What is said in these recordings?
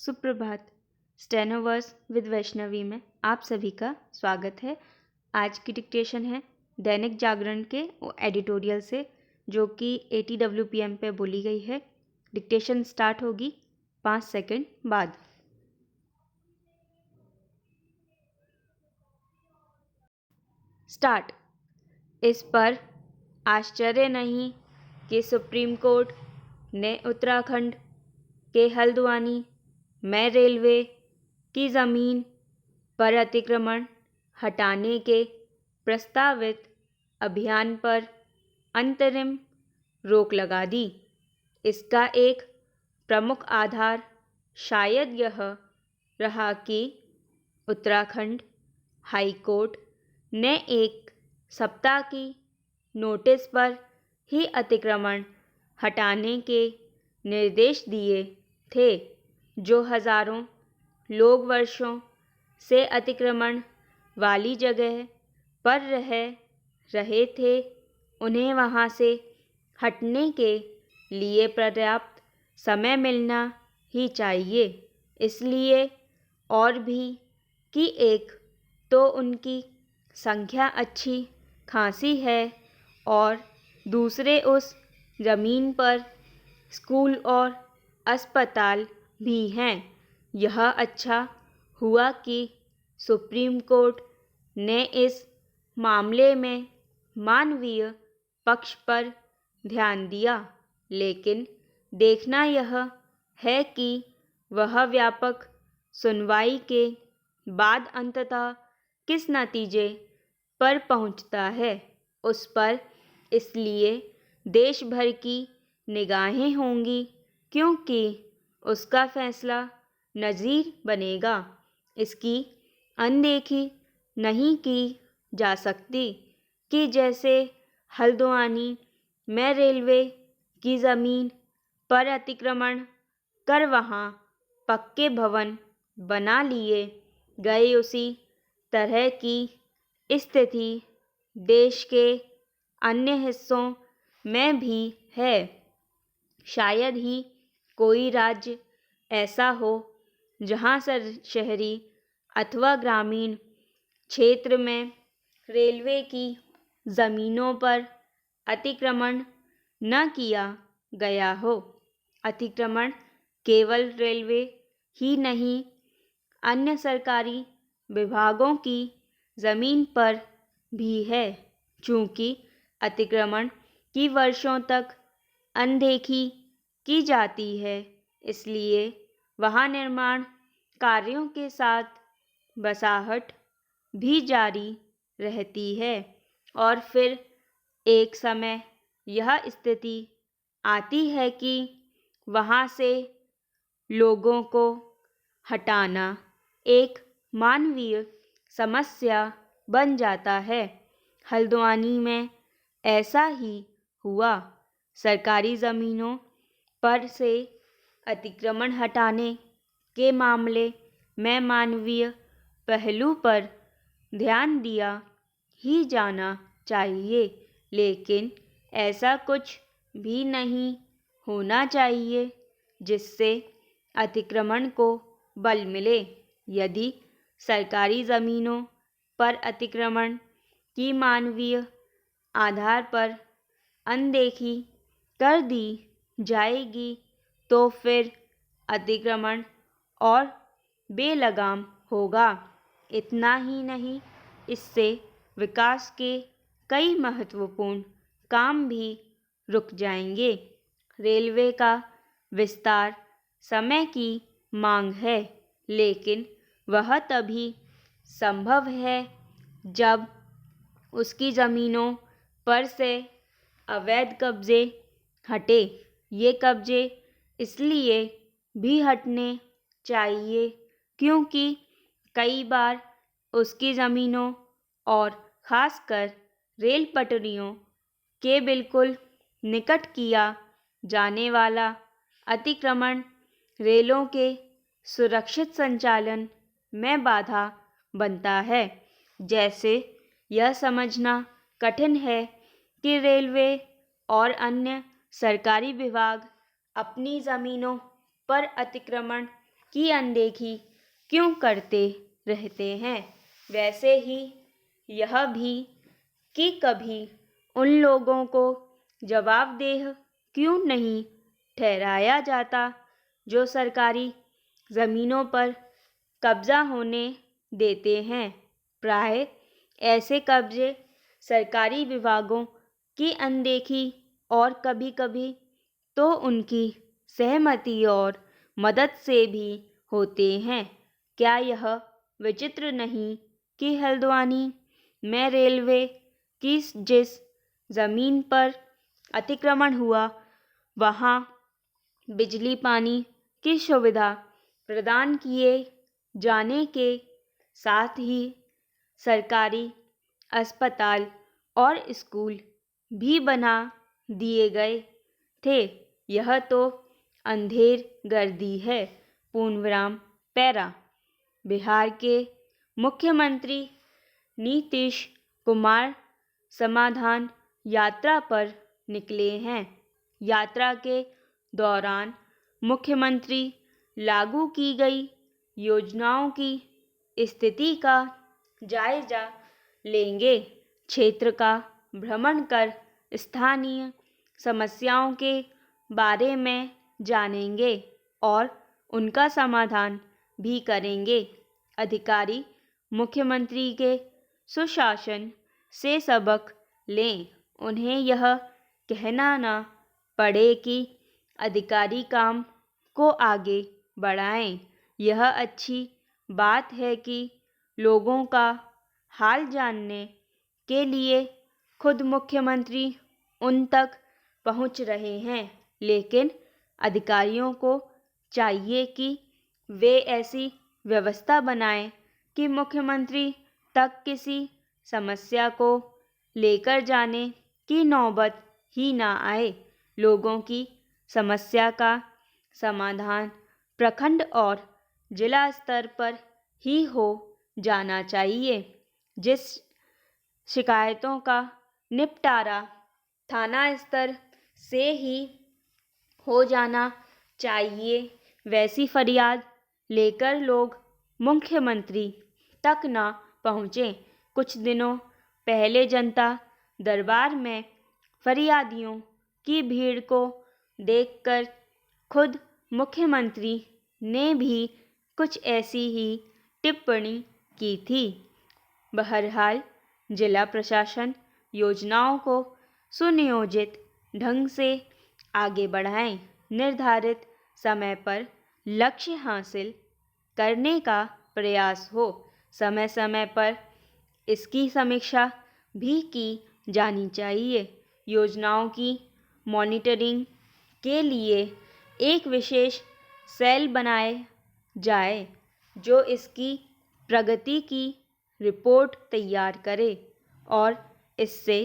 सुप्रभात। स्टेनोवर्स विद वैष्णवी में आप सभी का स्वागत है। आज की डिक्टेशन है दैनिक जागरण के एडिटोरियल से, जो कि ATWPM पे बोली गई है। डिक्टेशन स्टार्ट होगी 5 सेकंड बाद। स्टार्ट। इस पर आश्चर्य नहीं कि सुप्रीम कोर्ट ने उत्तराखंड के हल्द्वानी में रेलवे की ज़मीन पर अतिक्रमण हटाने के प्रस्तावित अभियान पर अंतरिम रोक लगा दी। इसका एक प्रमुख आधार शायद यह रहा कि उत्तराखंड हाई कोर्ट ने एक सप्ताह की नोटिस पर ही अतिक्रमण हटाने के निर्देश दिए थे, जो हज़ारों लोग वर्षों से अतिक्रमण वाली जगह पर रह रहे थे। उन्हें वहां से हटने के लिए पर्याप्त समय मिलना ही चाहिए। इसलिए और भी कि एक तो उनकी संख्या अच्छी खासी है और दूसरे उस ज़मीन पर स्कूल और अस्पताल भी हैं। यह अच्छा हुआ कि सुप्रीम कोर्ट ने इस मामले में मानवीय पक्ष पर ध्यान दिया, लेकिन देखना यह है कि वह व्यापक सुनवाई के बाद अंततः किस नतीजे पर पहुंचता है उस पर इसलिए देश भर की निगाहें होंगी, क्योंकि उसका फैसला नज़ीर बनेगा। इसकी अनदेखी नहीं की जा सकती कि जैसे हल्द्वानी में रेलवे की ज़मीन पर अतिक्रमण कर वहां पक्के भवन बना लिए गए, उसी तरह की स्थिति देश के अन्य हिस्सों में भी है। शायद ही कोई राज्य ऐसा हो जहां शहरी अथवा ग्रामीण क्षेत्र में रेलवे की ज़मीनों पर अतिक्रमण न किया गया हो। अतिक्रमण केवल रेलवे ही नहीं, अन्य सरकारी विभागों की ज़मीन पर भी है। चूँकि अतिक्रमण की वर्षों तक अनदेखी की जाती है, इसलिए वहाँ निर्माण कार्यों के साथ बसाहट भी जारी रहती है और फिर एक समय यह स्थिति आती है कि वहाँ से लोगों को हटाना एक मानवीय समस्या बन जाता है। हल्द्वानी में ऐसा ही हुआ। सरकारी ज़मीनों पर से अतिक्रमण हटाने के मामले में मानवीय पहलू पर ध्यान दिया ही जाना चाहिए, लेकिन ऐसा कुछ भी नहीं होना चाहिए जिससे अतिक्रमण को बल मिले। यदि सरकारी ज़मीनों पर अतिक्रमण की मानवीय आधार पर अनदेखी कर दी जाएगी तो फिर अतिक्रमण और बेलगाम होगा। इतना ही नहीं, इससे विकास के कई महत्वपूर्ण काम भी रुक जाएंगे। रेलवे का विस्तार समय की मांग है, लेकिन वह तभी संभव है जब उसकी ज़मीनों पर से अवैध कब्जे हटे। ये कब्जे इसलिए भी हटने चाहिए क्योंकि कई बार उसकी ज़मीनों और ख़ासकर रेल पटरियों के बिल्कुल निकट किया जाने वाला अतिक्रमण रेलों के सुरक्षित संचालन में बाधा बनता है। जैसे यह समझना कठिन है कि रेलवे और अन्य सरकारी विभाग अपनी ज़मीनों पर अतिक्रमण की अनदेखी क्यों करते रहते हैं। वैसे ही यह भी कि कभी उन लोगों को जवाबदेह क्यों नहीं ठहराया जाता जो सरकारी ज़मीनों पर कब्ज़ा होने देते हैं। प्राय ऐसे कब्जे सरकारी विभागों की अनदेखी और कभी-कभी तो उनकी सहमति और मदद से भी होते हैं। क्या यह विचित्र नहीं कि हल्द्वानी में रेलवे की जिस ज़मीन पर अतिक्रमण हुआ वहाँ बिजली पानी की सुविधा प्रदान किए जाने के साथ ही सरकारी अस्पताल और स्कूल भी बना दिए गए थे। यह तो अंधेर गर्दी है। पूर्णविराम पैरा। बिहार के मुख्यमंत्री नीतीश कुमार समाधान यात्रा पर निकले हैं। यात्रा के दौरान मुख्यमंत्री लागू की गई योजनाओं की स्थिति का जायजा लेंगे, क्षेत्र का भ्रमण कर स्थानीय समस्याओं के बारे में जानेंगे और उनका समाधान भी करेंगे। अधिकारी मुख्यमंत्री के सुशासन से सबक लें। उन्हें यह कहना न पड़े कि अधिकारी काम को आगे बढ़ाएं। यह अच्छी बात है कि लोगों का हाल जानने के लिए खुद मुख्यमंत्री उन तक पहुंच रहे हैं, लेकिन अधिकारियों को चाहिए कि वे ऐसी व्यवस्था बनाएं कि मुख्यमंत्री तक किसी समस्या को लेकर जाने की नौबत ही ना आए। लोगों की समस्या का समाधान प्रखंड और जिला स्तर पर ही हो जाना चाहिए। जिस शिकायतों का निपटारा थाना स्तर से ही हो जाना चाहिए, वैसी फरियाद लेकर लोग मुख्यमंत्री तक न पहुँचे। कुछ दिनों पहले जनता दरबार में फरियादियों की भीड़ को देखकर खुद मुख्यमंत्री ने भी कुछ ऐसी ही टिप्पणी की थी। बहरहाल जिला प्रशासन योजनाओं को सुनियोजित ढंग से आगे बढ़ाएं, निर्धारित समय पर लक्ष्य हासिल करने का प्रयास हो। समय समय पर इसकी समीक्षा भी की जानी चाहिए। योजनाओं की मॉनिटरिंग के लिए एक विशेष सेल बनाए जाए जो इसकी प्रगति की रिपोर्ट तैयार करे और इससे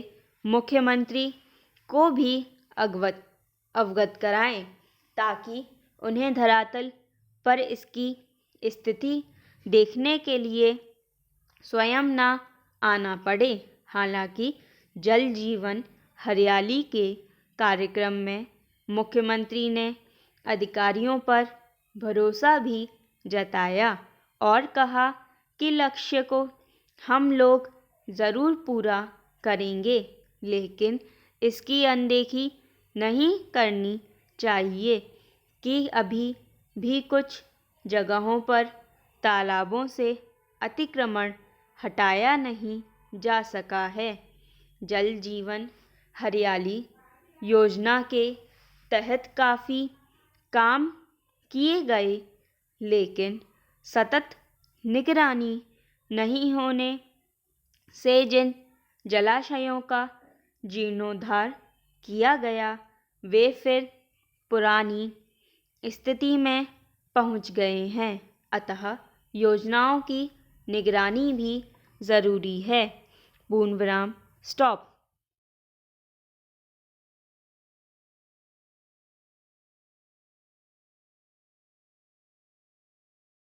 मुख्यमंत्री को भी अवगत कराएं ताकि उन्हें धरातल पर इसकी स्थिति देखने के लिए स्वयं न आना पड़े। हालांकि जल जीवन हरियाली के कार्यक्रम में मुख्यमंत्री ने अधिकारियों पर भरोसा भी जताया और कहा कि लक्ष्य को हम लोग ज़रूर पूरा करेंगे, लेकिन इसकी अनदेखी नहीं करनी चाहिए कि अभी भी कुछ जगहों पर तालाबों से अतिक्रमण हटाया नहीं जा सका है। जल जीवन हरियाली योजना के तहत काफ़ी काम किए गए, लेकिन सतत निगरानी नहीं होने से जिन जलाशयों का जीर्णोद्धार किया गया वे फिर पुरानी स्थिति में पहुंच गए हैं। अतः योजनाओं की निगरानी भी ज़रूरी है। पूर्णविराम स्टॉप।